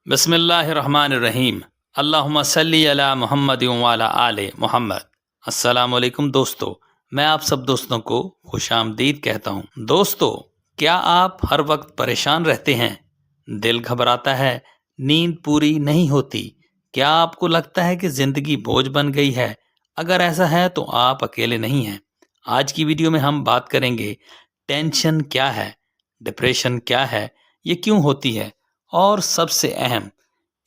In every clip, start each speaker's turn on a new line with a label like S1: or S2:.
S1: بسم اللہ الرحمن الرحیم۔ اللہم صلی علی محمد وعلی آل محمد۔ السلام علیکم دوستو، میں آپ سب دوستوں کو خوش آمدید کہتا ہوں۔ دوستو، کیا آپ ہر وقت پریشان رہتے ہیں؟ دل گھبراتا ہے، نیند پوری نہیں ہوتی؟ کیا آپ کو لگتا ہے کہ زندگی بوجھ بن گئی ہے؟ اگر ایسا ہے تو آپ اکیلے نہیں ہیں۔ آج کی ویڈیو میں ہم بات کریں گے ٹینشن کیا ہے، ڈپریشن کیا ہے، یہ کیوں ہوتی ہے، اور سب سے اہم،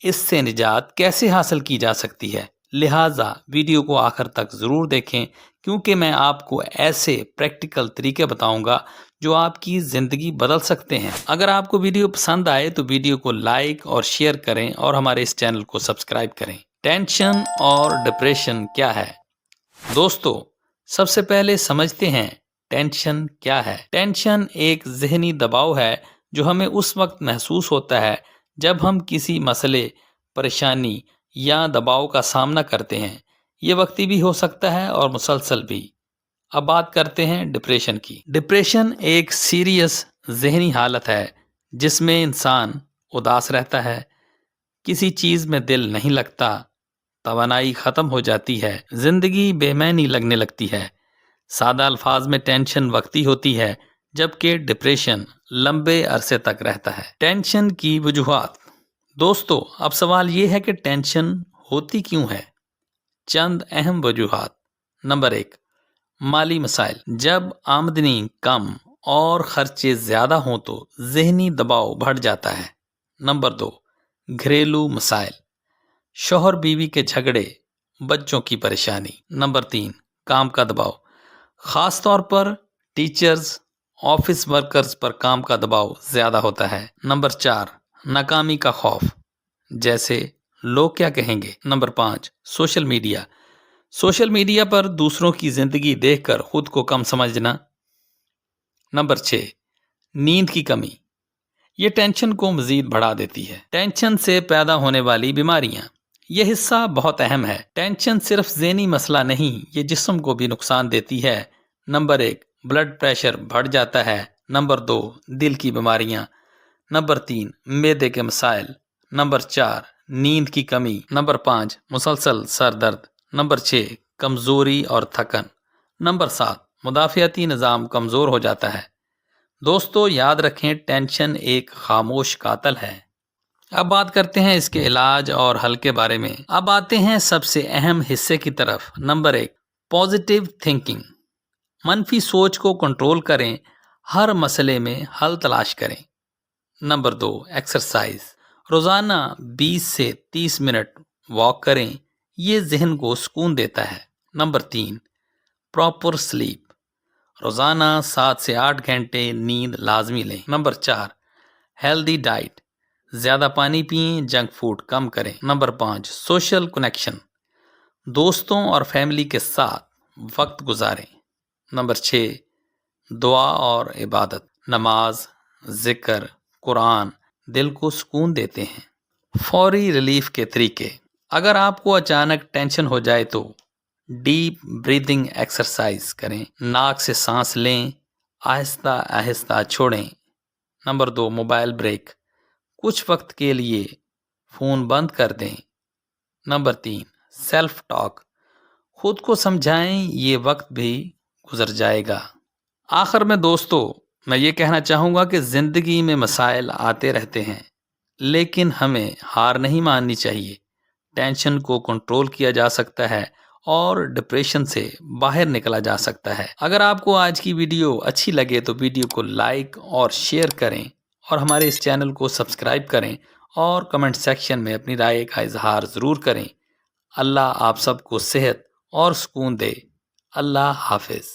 S1: اس سے نجات کیسے حاصل کی جا سکتی ہے۔ لہٰذا ویڈیو کو آخر تک ضرور دیکھیں، کیونکہ میں آپ کو ایسے پریکٹیکل طریقے بتاؤں گا جو آپ کی زندگی بدل سکتے ہیں۔ اگر آپ کو ویڈیو پسند آئے تو ویڈیو کو لائک اور شیئر کریں اور ہمارے اس چینل کو سبسکرائب کریں۔ ٹینشن اور ڈپریشن کیا ہے؟ دوستو، سب سے پہلے سمجھتے ہیں ٹینشن کیا ہے۔ ٹینشن ایک ذہنی دباؤ ہے جو ہمیں اس وقت محسوس ہوتا ہے جب ہم کسی مسئلے، پریشانی یا دباؤ کا سامنا کرتے ہیں۔ یہ وقتی بھی ہو سکتا ہے اور مسلسل بھی۔ اب بات کرتے ہیں ڈپریشن کی۔ ڈپریشن ایک سیریس ذہنی حالت ہے جس میں انسان اداس رہتا ہے، کسی چیز میں دل نہیں لگتا، توانائی ختم ہو جاتی ہے، زندگی بے معنی لگنے لگتی ہے۔ سادہ الفاظ میں ٹینشن وقتی ہوتی ہے، جبکہ ڈپریشن لمبے عرصے تک رہتا ہے۔ ٹینشن کی وجوہات۔ دوستو، اب سوال یہ ہے کہ ٹینشن ہوتی کیوں ہے؟ چند اہم وجوہات۔ نمبر 1، مالی مسائل۔ جب آمدنی کم اور خرچے زیادہ ہوں تو ذہنی دباؤ بڑھ جاتا ہے۔ نمبر 2، گھریلو مسائل۔ شوہر بیوی کے جھگڑے، بچوں کی پریشانی۔ نمبر 3، کام کا دباؤ، خاص طور پر ٹیچرز، آفس ورکرز پر کام کا دباؤ زیادہ ہوتا ہے۔ نمبر 4، ناکامی کا خوف، جیسے لوگ کیا کہیں گے۔ Number 5، social media. Social media پر دوسروں کی زندگی دیکھ کر خود کو کم سمجھنا۔ نمبر 6، نیند کی کمی۔ یہ ٹینشن کو مزید بڑھا دیتی ہے۔ ٹینشن سے پیدا ہونے والی بیماریاں۔ یہ حصہ بہت اہم ہے۔ ٹینشن صرف ذہنی مسئلہ نہیں، یہ جسم کو بھی نقصان دیتی ہے۔ نمبر 1، بلڈ پریشر بڑھ جاتا ہے۔ نمبر 2، دل کی بیماریاں۔ نمبر 3، معدے کے مسائل۔ نمبر 4، نیند کی کمی۔ نمبر 5، مسلسل سر درد۔ نمبر 6، کمزوری اور تھکن۔ نمبر 7، مدافعتی نظام کمزور ہو جاتا ہے۔ دوستو، یاد رکھیں ٹینشن ایک خاموش قاتل ہے۔ اب بات کرتے ہیں اس کے علاج اور حل کے بارے میں۔ اب آتے ہیں سب سے اہم حصے کی طرف۔ Number 1، positive thinking. منفی سوچ کو کنٹرول کریں، ہر مسئلے میں حل تلاش کریں۔ Number 2، exercise. روزانہ 20 سے 30 منٹ واک کریں، یہ ذہن کو سکون دیتا ہے۔ Number 3، proper sleep. روزانہ 7 سے 8 گھنٹے نیند لازمی لیں۔ Number 4، healthy diet. زیادہ پانی پئیں، جنک فوڈ کم کریں۔ Number 5، social connection. دوستوں اور فیملی کے ساتھ وقت گزاریں۔ نمبر 6، دعا اور عبادت۔ نماز، ذکر، قرآن دل کو سکون دیتے ہیں۔ فوری ریلیف کے طریقے۔ اگر آپ کو اچانک ٹینشن ہو جائے تو ڈیپ بریدنگ ایکسرسائز کریں۔ ناک سے سانس لیں، آہستہ آہستہ چھوڑیں۔ Number 2، mobile break. کچھ وقت کے لیے فون بند کر دیں۔ Number 3، self talk. خود کو سمجھائیں، یہ وقت بھی گزر جائے گا۔ آخر میں دوستو، میں یہ کہنا چاہوں گا کہ زندگی میں مسائل آتے رہتے ہیں، لیکن ہمیں ہار نہیں ماننی چاہیے۔ ٹینشن کو کنٹرول کیا جا سکتا ہے اور ڈپریشن سے باہر نکلا جا سکتا ہے۔ اگر آپ کو آج کی ویڈیو اچھی لگے تو ویڈیو کو لائک اور شیئر کریں اور ہمارے اس چینل کو سبسکرائب کریں اور کمنٹ سیکشن میں اپنی رائے کا اظہار ضرور کریں۔ اللہ آپ سب کو صحت اور سکون دے۔ اللہ حافظ۔